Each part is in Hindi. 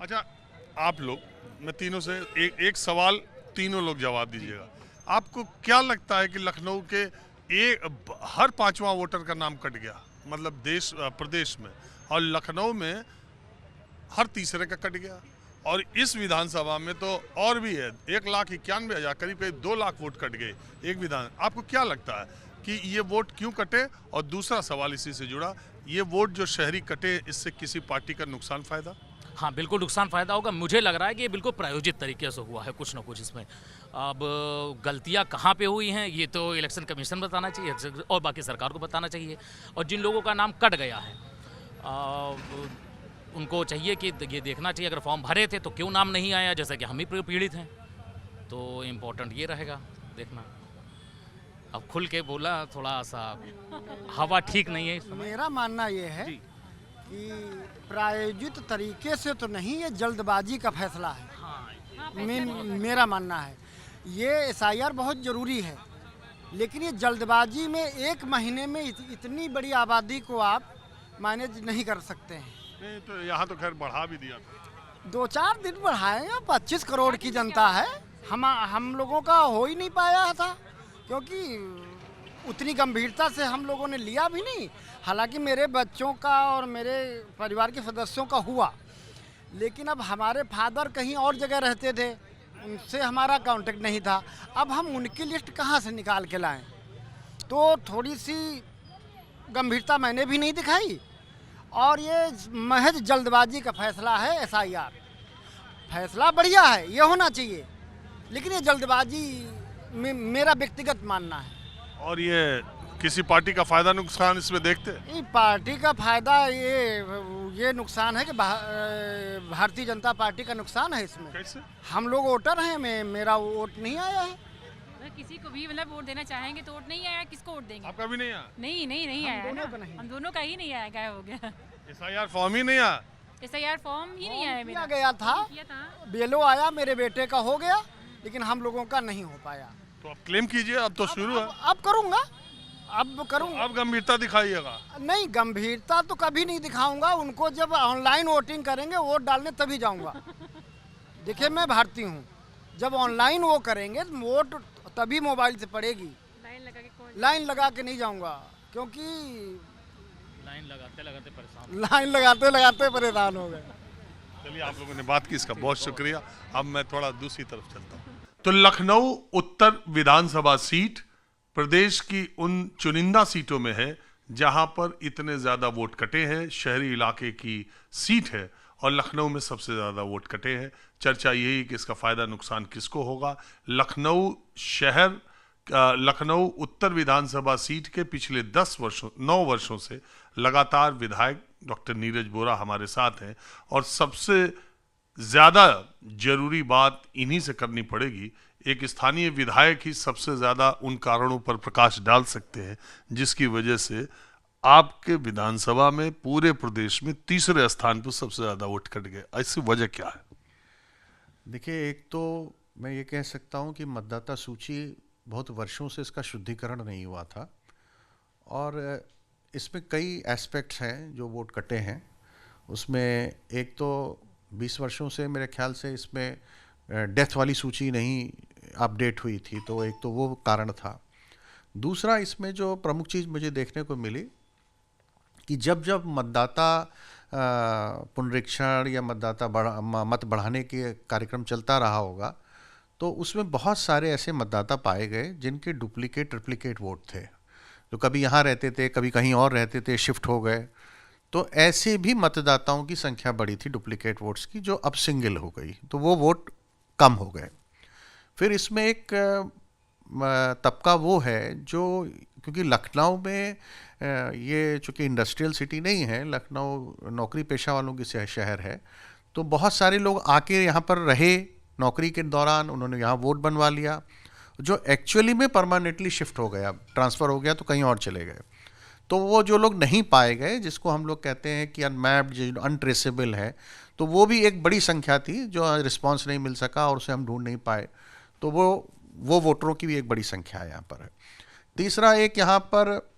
अच्छा, आप लोग, मैं तीनों से एक सवाल तीनों लोग जवाब दीजिएगा। आपको क्या लगता है कि लखनऊ के हर पांचवा वोटर का नाम कट गया, मतलब प्रदेश में, और लखनऊ में हर तीसरे का कट गया, और इस विधानसभा में तो और भी है, 1,91,000 करीब करीब 2 लाख वोट कट गए एक विधान। आपको क्या लगता है कि ये वोट क्यों कटे? और दूसरा सवाल इसी से जुड़ा, ये वोट जो शहरी कटे, इससे किसी पार्टी का नुकसान फायदा? हाँ, बिल्कुल नुकसान फ़ायदा होगा। मुझे लग रहा है कि ये बिल्कुल प्रायोजित तरीके से हुआ है कुछ ना कुछ इसमें। अब गलतियाँ कहाँ पे हुई हैं ये तो इलेक्शन कमीशन बताना चाहिए और बाकी सरकार को बताना चाहिए। और जिन लोगों का नाम कट गया है उनको चाहिए कि ये देखना चाहिए, अगर फॉर्म भरे थे तो क्यों नाम नहीं आया, जैसा कि हम ही पीड़ित हैं। तो इम्पोर्टेंट ये रहेगा देखना। अब खुल के बोला थोड़ा सा, हवा ठीक नहीं है इस समय। मेरा मानना ये है जी। कि प्रायोजित तरीके से तो नहीं, ये जल्दबाजी का फैसला है। मेरा मानना है ये एसआईआर बहुत ज़रूरी है, लेकिन ये जल्दबाजी में एक महीने में इतनी बड़ी आबादी को आप मैनेज नहीं कर सकते हैं। नहीं तो यहाँ तो खैर बढ़ा भी दिया था। 2-4 दिन बढ़ाए, 25 करोड़ की जनता है। हम लोगों का हो ही नहीं पाया था, क्योंकि उतनी गंभीरता से हम लोगों ने लिया भी नहीं। हालांकि मेरे बच्चों का और मेरे परिवार के सदस्यों का हुआ, लेकिन अब हमारे फादर कहीं और जगह रहते थे, उनसे हमारा कांटेक्ट नहीं था। अब हम उनकी लिस्ट कहाँ से निकाल के लाएं? तो थोड़ी सी गंभीरता मैंने भी नहीं दिखाई, और ये महज जल्दबाजी का फैसला है। एसआईआर फैसला बढ़िया है, ये होना चाहिए, लेकिन ये जल्दबाजी मेरा व्यक्तिगत मानना है। और ये किसी पार्टी का फायदा नुकसान इसमें देखते? ये पार्टी का फायदा, ये नुकसान है कि भारतीय जनता पार्टी का नुकसान है इसमें। कैसे? हम लोग वोटर हैं, मेरा वोट नहीं आया है। किसी को भी मतलब वोट देना चाहेंगे तो वोट नहीं आया, किसको वोट देंगे? आपका भी नहीं आया? नहीं आया दोनों ना। का नहीं। हम दोनों का ही नहीं आया, क्या हो गया? एसआईआर फॉर्म ही नहीं आया? एसआईआर फॉर्म ही नहीं आया मेरा। गया था, किया था। बेलो आया, मेरे बेटे का हो गया, लेकिन हम लोगों का नहीं हो पाया। तो आप क्लेम कीजिए, अब तो शुरू है। अब करूँगा, अब करूँगा। अब गंभीरता दिखाइएगा। नहीं, गंभीरता तो कभी नहीं दिखाऊंगा। उनको जब ऑनलाइन वोटिंग करेंगे, वोट डालने, तभी जाऊंगा। देखिए, मैं भारतीय हूँ, जब ऑनलाइन वो करेंगे तो वोट तभी मोबाइल से पड़ेगी। लाइन लगा के नहीं जाऊंगा, क्योंकि लाइन लगाते लगाते परेशान हो गए। चलिए, आप लोगों ने बात की, इसका बहुत शुक्रिया। अब मैं थोड़ा दूसरी तरफ चलता हूँ। तो लखनऊ उत्तर विधानसभा सीट प्रदेश की उन चुनिंदा सीटों में है जहां पर इतने ज्यादा वोट कटे हैं। शहरी इलाके की सीट है और लखनऊ में सबसे ज्यादा वोट कटे हैं। चर्चा यही कि इसका फायदा नुकसान किसको होगा। लखनऊ उत्तर विधानसभा सीट के पिछले 9 वर्षों से लगातार विधायक डॉक्टर नीरज बोरा हमारे साथ हैं, और सबसे ज्यादा जरूरी बात इन्हीं से करनी पड़ेगी। एक स्थानीय विधायक ही सबसे ज्यादा उन कारणों पर प्रकाश डाल सकते हैं जिसकी वजह से आपके विधानसभा में पूरे प्रदेश में तीसरे स्थान पर सबसे ज्यादा वोट कट गए। ऐसी वजह क्या है? देखिए, एक तो मैं ये कह सकता हूँ कि मतदाता सूची बहुत वर्षों से इसका शुद्धिकरण नहीं हुआ था, और इसमें कई एस्पेक्ट्स हैं जो वोट कटे हैं। उसमें एक तो 20 वर्षों से मेरे ख्याल से इसमें डेथ वाली सूची नहीं अपडेट हुई थी, तो एक तो वो कारण था। दूसरा, इसमें जो प्रमुख चीज़ मुझे देखने को मिली कि जब जब मतदाता पुनरीक्षण या मत बढ़ाने के कार्यक्रम चलता रहा होगा, तो उसमें बहुत सारे ऐसे मतदाता पाए गए जिनके डुप्लीकेट ट्रिप्लीकेट वोट थे, जो कभी यहाँ रहते थे, कभी कहीं और रहते थे, शिफ्ट हो गए। तो ऐसे भी मतदाताओं की संख्या बढ़ी थी डुप्लीकेट वोट्स की, जो अब सिंगल हो गई, तो वो वोट कम हो गए। फिर इसमें एक तबका वो है जो, क्योंकि लखनऊ में ये चूँकि इंडस्ट्रियल सिटी नहीं है, लखनऊ नौकरी पेशा वालों की शहर है, तो बहुत सारे लोग आके यहाँ पर रहे, नौकरी के दौरान उन्होंने यहाँ वोट बनवा लिया, जो एक्चुअली में परमानेंटली शिफ्ट हो गया, ट्रांसफ़र हो गया, तो कहीं और चले गए। तो वो जो लोग नहीं पाए गए, जिसको हम लोग कहते हैं कि अनमैप्ड, जो अनट्रेसेबल है, तो वो भी एक बड़ी संख्या थी जो रिस्पांस नहीं मिल सका और उसे हम ढूंढ नहीं पाए। तो वो वोटरों की भी एक बड़ी संख्या है यहाँ पर। तीसरा, एक यहाँ पर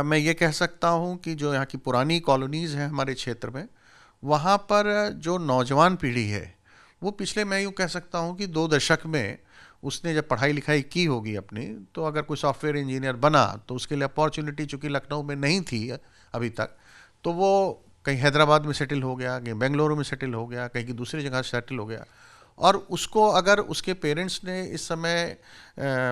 मैं ये कह सकता हूँ कि जो यहाँ की पुरानी कॉलोनीज़ हैं हमारे क्षेत्र में, वहाँ पर जो नौजवान पीढ़ी है वो पिछले, मैं यूँ कह सकता हूँ कि 2 दशक में उसने जब पढ़ाई लिखाई की होगी अपनी, तो अगर कोई सॉफ्टवेयर इंजीनियर बना तो उसके लिए अपॉर्चुनिटी चूँकि लखनऊ में नहीं थी अभी तक, तो वो कहीं हैदराबाद में सेटल हो गया, कहीं बेंगलुरु में सेटल हो गया, कहीं की दूसरी जगह सेटल हो गया। और उसको अगर उसके पेरेंट्स ने इस समय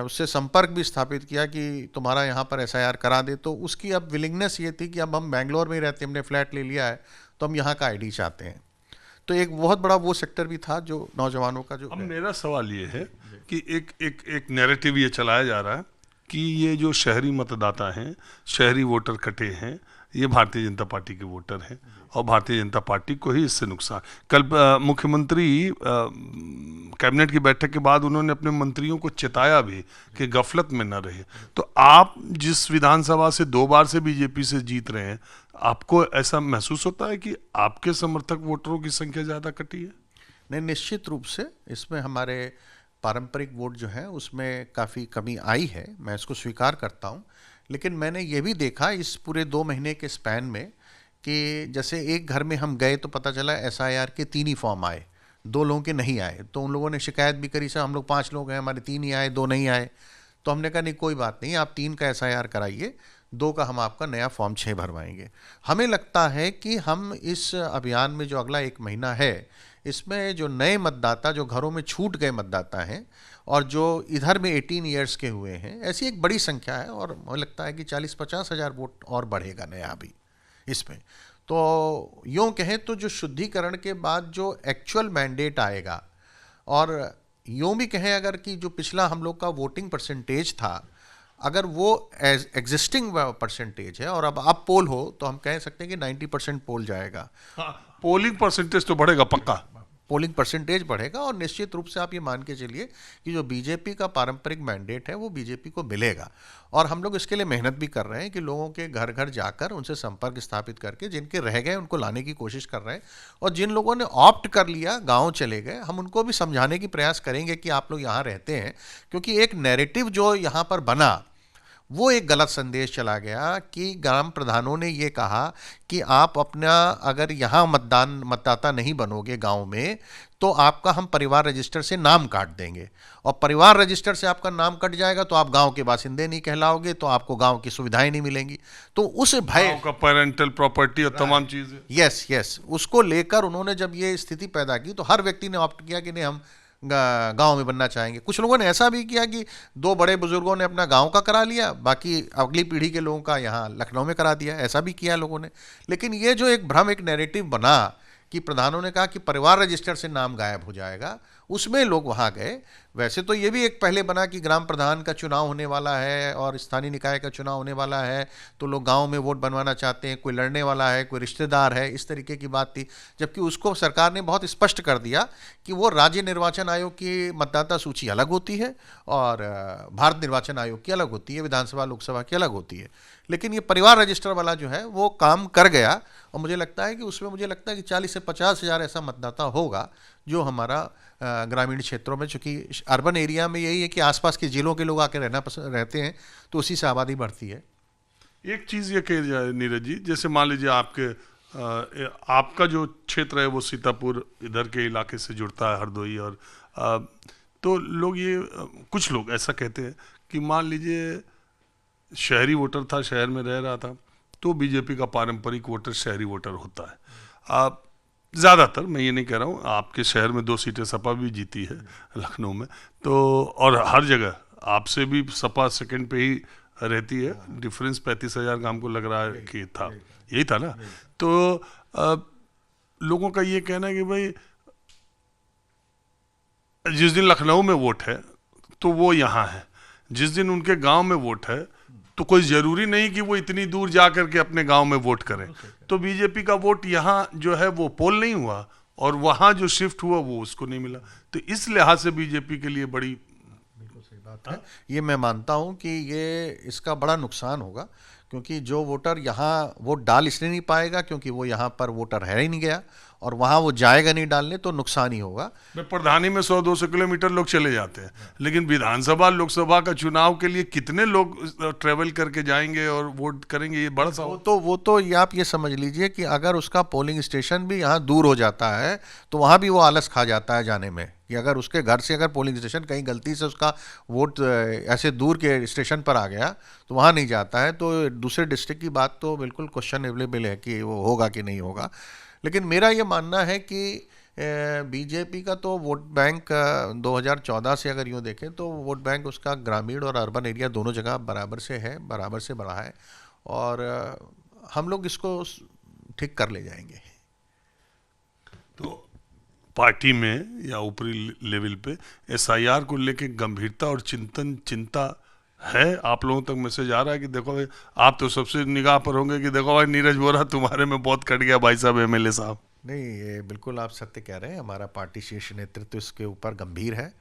उससे संपर्क भी स्थापित किया कि तुम्हारा यहाँ पर एसआईआर करा दे, तो उसकी अब विलिंगनेस ये थी कि अब हम बेंगलोर में ही रहते, हमने फ्लैट ले लिया है, तो हम यहाँ का आईडी चाहते हैं। तो एक बहुत बड़ा वो सेक्टर भी था जो नौजवानों का जो। अब मेरा सवाल ये है कि एक नैरेटिव ये चलाया जा रहा है कि ये जो शहरी मतदाता हैं, शहरी वोटर कटे हैं, ये भारतीय जनता पार्टी के वोटर हैं और भारतीय जनता पार्टी को ही इससे नुकसान। कल मुख्यमंत्री कैबिनेट की बैठक के बाद उन्होंने अपने मंत्रियों को चेताया भी कि गफलत में न रहे। तो आप जिस विधानसभा से 2 बार से बीजेपी से जीत रहे हैं, आपको ऐसा महसूस होता है कि आपके समर्थक वोटरों की संख्या ज़्यादा कटी है? नहीं, निश्चित रूप से इसमें हमारे पारंपरिक वोट जो है उसमें काफ़ी कमी आई है, मैं इसको स्वीकार करता हूँ। लेकिन मैंने ये भी देखा इस पूरे 2 महीने के स्पैन में कि जैसे एक घर में हम गए तो पता चला एसआईआर के 3 ही फॉर्म आए, 2 लोगों के नहीं आए। तो उन लोगों ने शिकायत भी करी, सर हम लोग 5 लोग हैं, हमारे 3 ही आए, 2 नहीं आए। तो हमने कहा नहीं कोई बात नहीं, आप 3 का एसआईआर कराइए, 2 का हम आपका नया फॉर्म 6 भरवाएंगे। हमें लगता है कि हम इस अभियान में जो अगला 1 महीना है, इसमें जो नए मतदाता जो घरों में छूट गए मतदाता हैं और जो इधर में 18 ईयर्स के हुए हैं, ऐसी एक बड़ी संख्या है और मुझे लगता है कि 40-50 हज़ार वोट और बढ़ेगा नया अभी इसमें। तो यूँ कहें तो जो शुद्धिकरण के बाद जो एक्चुअल मैंडेट आएगा, और यूँ भी कहें अगर कि जो पिछला हम लोग का वोटिंग परसेंटेज था, अगर वो एग्जिस्टिंग परसेंटेज है और अब पोल हो तो हम कह सकते हैं कि 90% पोल जाएगा। हाँ, पोलिंग परसेंटेज तो बढ़ेगा पक्का, पोलिंग परसेंटेज बढ़ेगा और निश्चित रूप से आप ये मान के चलिए कि जो बीजेपी का पारंपरिक मैंडेट है वो बीजेपी को मिलेगा। और हम लोग इसके लिए मेहनत भी कर रहे हैं कि लोगों के घर घर जाकर उनसे संपर्क स्थापित करके जिनके रह गए उनको लाने की कोशिश कर रहे हैं, और जिन लोगों ने ऑप्ट कर लिया गांव चले गए, हम उनको भी समझाने की प्रयास करेंगे कि आप लोग यहाँ रहते हैं, क्योंकि एक नैरेटिव जो यहाँ पर बना वो एक गलत संदेश चला गया कि ग्राम प्रधानों ने ये कहा कि आप अपना अगर यहाँ मतदाता नहीं बनोगे गांव में तो आपका हम परिवार रजिस्टर से नाम काट देंगे, और परिवार रजिस्टर से आपका नाम कट जाएगा तो आप गांव के बासिंदे नहीं कहलाओगे, तो आपको गांव की सुविधाएं नहीं मिलेंगी। तो उस भय का पेरेंटल प्रॉपर्टी और तमाम चीजें, यस उसको लेकर उन्होंने जब ये स्थिति पैदा की तो हर व्यक्ति ने ऑप्ट किया कि नहीं हम गांव में बनना चाहेंगे। कुछ लोगों ने ऐसा भी किया कि 2 बड़े बुजुर्गों ने अपना गांव का करा लिया, बाकी अगली पीढ़ी के लोगों का यहाँ लखनऊ में करा दिया, ऐसा भी किया लोगों ने। लेकिन ये जो एक भ्रम, एक नैरेटिव बना कि प्रधानों ने कहा कि परिवार रजिस्टर से नाम गायब हो जाएगा, उसमें लोग वहाँ गए। वैसे तो ये भी एक पहले बना कि ग्राम प्रधान का चुनाव होने वाला है और स्थानीय निकाय का चुनाव होने वाला है, तो लोग गांव में वोट बनवाना चाहते हैं, कोई लड़ने वाला है, कोई रिश्तेदार है, इस तरीके की बात थी। जबकि उसको सरकार ने बहुत स्पष्ट कर दिया कि वो राज्य निर्वाचन आयोग की मतदाता सूची अलग होती है और भारत निर्वाचन आयोग की अलग होती है, विधानसभा लोकसभा की अलग होती है। लेकिन ये परिवार रजिस्टर वाला जो है वो काम कर गया, और मुझे लगता है कि उसमें मुझे लगता है कि 40 से 50 हज़ार ऐसा मतदाता होगा जो हमारा ग्रामीण क्षेत्रों में, चूँकि अर्बन एरिया में यही है कि आसपास के जिलों के लोग आके रहते हैं तो उसी से आबादी बढ़ती है। एक चीज़ ये कही जाए नीरज जी, जैसे मान लीजिए आपका जो क्षेत्र है वो सीतापुर इधर के इलाके से जुड़ता है, हरदोई, और तो लोग कुछ लोग ऐसा कहते हैं कि मान लीजिए शहरी वोटर था, शहर में रह रहा था, तो बीजेपी का पारंपरिक वोटर शहरी वोटर होता है। ज़्यादातर, मैं ये नहीं कह रहा हूँ, आपके शहर में 2 सीटें सपा भी जीती है लखनऊ में, तो और हर जगह आपसे भी सपा सेकंड पे ही रहती है, डिफरेंस 35,000 का हमको लग रहा है कि था, यही था ना। तो लोगों का ये कहना है कि भाई जिस दिन लखनऊ में वोट है तो वो यहाँ है, जिस दिन उनके गांव में वोट है तो कोई ज़रूरी नहीं कि वो इतनी दूर जा करके अपने गांव में वोट करें। तो बीजेपी का वोट यहाँ जो है वो पोल नहीं हुआ और वहाँ जो शिफ्ट हुआ वो उसको नहीं मिला, तो इस लिहाज से बीजेपी के लिए बड़ी बात है। ये मैं मानता हूँ कि ये इसका बड़ा नुकसान होगा, क्योंकि जो वोटर यहाँ वोट डाल इसलिए नहीं पाएगा क्योंकि वो यहाँ पर वोटर है ही नहीं गया, और वहाँ वो जाएगा नहीं डालने, तो नुकसान ही होगा। मैं प्रधानी में 100-200 किलोमीटर लोग चले जाते हैं, लेकिन विधानसभा लोकसभा का चुनाव के लिए कितने लोग ट्रेवल करके जाएंगे और वोट करेंगे, ये बड़ा सवाल। वो तो ये आप ये समझ लीजिए कि अगर उसका पोलिंग स्टेशन भी यहाँ दूर हो जाता है तो वहाँ भी वो आलस खा जाता है जाने में, कि अगर उसके घर से अगर पोलिंग स्टेशन कहीं गलती से उसका वोट ऐसे दूर के स्टेशन पर आ गया तो वहाँ नहीं जाता है, तो दूसरे डिस्ट्रिक्ट की बात तो बिल्कुल क्वेश्चनेबल है कि वो होगा कि नहीं होगा। लेकिन मेरा ये मानना है कि बीजेपी का तो वोट बैंक 2014 से अगर यूँ देखें तो वोट बैंक उसका ग्रामीण और अर्बन एरिया दोनों जगह बराबर से है, बराबर से बड़ा है, और हम लोग इसको ठीक कर ले जाएंगे। तो पार्टी में या ऊपरी लेवल पे एसआईआर को लेके गंभीरता और चिंता है? आप लोगों तक मैसेज आ रहा है कि देखो भाई, आप तो सबसे निगाह पर होंगे कि देखो भाई नीरज वोरा तुम्हारे में बहुत कट गया भाई साहब, एमएलए साहब? नहीं, ये बिल्कुल आप सत्य कह रहे हैं। हमारा पार्टी शीर्ष नेतृत्व इसके ऊपर गंभीर है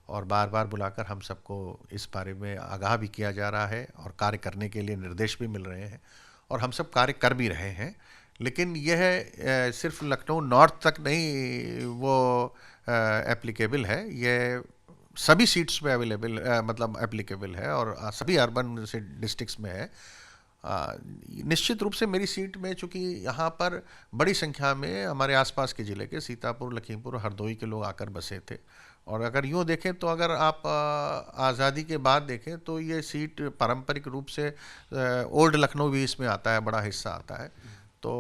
और बार बार बुलाकर हम सबको इस बारे में आगाह भी किया जा रहा है और कार्य करने के लिए निर्देश भी मिल रहे हैं, और हम सब कार्य कर भी रहे हैं। लेकिन यह सिर्फ लखनऊ नॉर्थ तक नहीं वो एप्लीकेबल है, ये सभी सीट्स पे अवेलेबल मतलब एप्लीकेबल है और सभी अर्बन से डिस्ट्रिक्ट्स में है। निश्चित रूप से मेरी सीट में, चूँकि यहाँ पर बड़ी संख्या में हमारे आसपास के ज़िले के सीतापुर, लखीमपुर, हरदोई के लोग आकर बसे थे, और अगर यूँ देखें तो अगर आप आज़ादी के बाद देखें तो ये सीट पारंपरिक रूप से ओल्ड लखनऊ भी इसमें आता है, बड़ा हिस्सा आता है। तो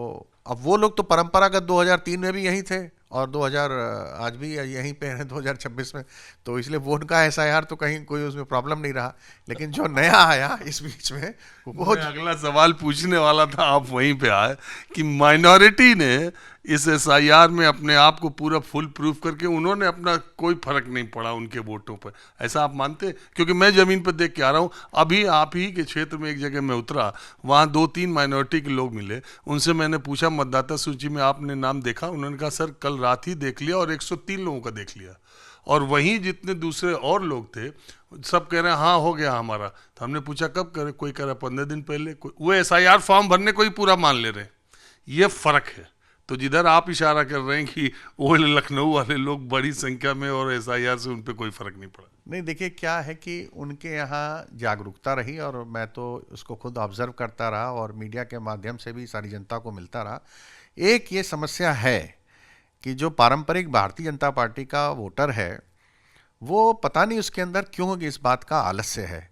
अब वो लोग तो परंपरागत 2003 में भी यहीं थे और 2000 आज भी यहीं पे हैं 2026 में, तो इसलिए वो उनका एसआईआर तो कहीं कोई उसमें प्रॉब्लम नहीं रहा। लेकिन जो नया आया इस बीच में वो मैं अगला सवाल पूछने वाला था, आप वहीं पे आए कि माइनॉरिटी ने इस एसआईआर में अपने आप को पूरा फुल प्रूफ करके उन्होंने अपना कोई फर्क नहीं पड़ा उनके वोटों पर, ऐसा आप मानते? क्योंकि मैं ज़मीन पर देख के आ रहा हूँ, अभी आप ही के क्षेत्र में एक जगह मैं उतरा, वहाँ 2-3 माइनॉरिटी के लोग मिले, उनसे मैंने पूछा मतदाता सूची में आपने नाम देखा? उन्होंने कहा सर कल रात ही देख लिया और 103 लोगों का देख लिया। और वहीं जितने दूसरे और लोग थे सब कह रहे हैं हाँ हो गया हमारा। तो हमने पूछा कब करे, कोई कह रहा 15 दिन पहले, वो एसआईआर फॉर्म भरने को ही पूरा मान ले रहे हैं। ये फ़र्क है। तो जिधर आप इशारा कर रहे हैं कि वो लखनऊ वाले लोग बड़ी संख्या में और एसआईआर से उन पर कोई फ़र्क नहीं पड़ा। नहीं, देखिए क्या है कि उनके यहाँ जागरूकता रही और मैं तो उसको खुद ऑब्जर्व करता रहा और मीडिया के माध्यम से भी सारी जनता को मिलता रहा। एक ये समस्या है कि जो पारंपरिक भारतीय जनता पार्टी का वोटर है वो पता नहीं उसके अंदर क्यों इस बात का आलस्य है।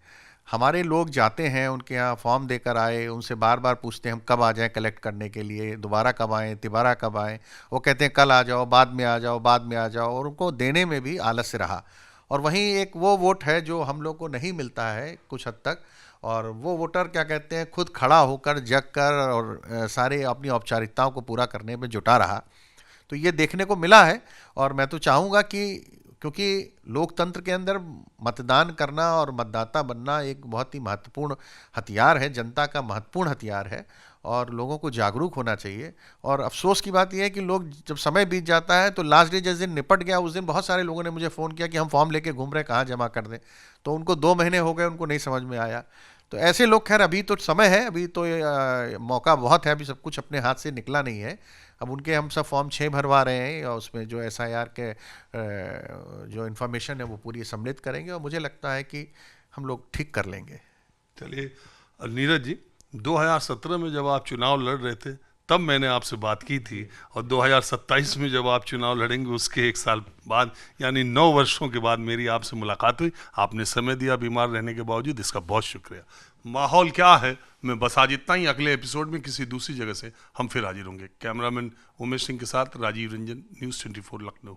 हमारे लोग जाते हैं उनके यहाँ फॉर्म देकर आए, उनसे बार बार पूछते हैं हम कब आ जाएं कलेक्ट करने के लिए, दोबारा कब आएँ, तिबारा कब आएँ, वो कहते हैं कल आ जाओ, बाद में आ जाओ, बाद में आ जाओ, और उनको देने में भी आलस्य रहा। और वहीं एक वो वोट है जो हम लोग को नहीं मिलता है कुछ हद तक, और वो वोटर क्या कहते हैं खुद खड़ा होकर जग कर और सारे अपनी औपचारिकताओं को पूरा करने में जुटा रहा। तो ये देखने को मिला है और मैं तो चाहूँगा कि क्योंकि लोकतंत्र के अंदर मतदान करना और मतदाता बनना एक बहुत ही महत्वपूर्ण हथियार है, जनता का महत्वपूर्ण हथियार है और लोगों को जागरूक होना चाहिए। और अफसोस की बात यह है कि लोग जब समय बीत जाता है तो लास्ट डे जिस दिन निपट गया उस दिन बहुत सारे लोगों ने मुझे फ़ोन किया कि हम फॉर्म लेके घूम रहे हैं, कहाँ जमा कर दें। तो उनको 2 महीने हो गए, उनको नहीं समझ में आया। तो ऐसे लोग, खैर अभी तो समय है, अभी तो मौका बहुत है, अभी सब कुछ अपने हाथ से निकला नहीं है। अब उनके हम सब फॉर्म 6 भरवा रहे हैं और उसमें जो एसआईआर के जो इन्फॉर्मेशन है वो पूरी सम्मिलित करेंगे और मुझे लगता है कि हम लोग ठीक कर लेंगे। चलिए नीरज जी, 2017 में जब आप चुनाव लड़ रहे थे तब मैंने आपसे बात की थी और 2027 में जब आप चुनाव लड़ेंगे उसके 1 साल बाद यानी 9 वर्षों के बाद मेरी आपसे मुलाकात हुई। आपने समय दिया बीमार रहने के बावजूद, इसका बहुत शुक्रिया। माहौल क्या है मैं बस आज इतना ही, अगले एपिसोड में किसी दूसरी जगह से हम फिर हाजिर होंगे। कैमरामैन उमेश सिंह के साथ राजीव रंजन, न्यूज़ 24 लखनऊ।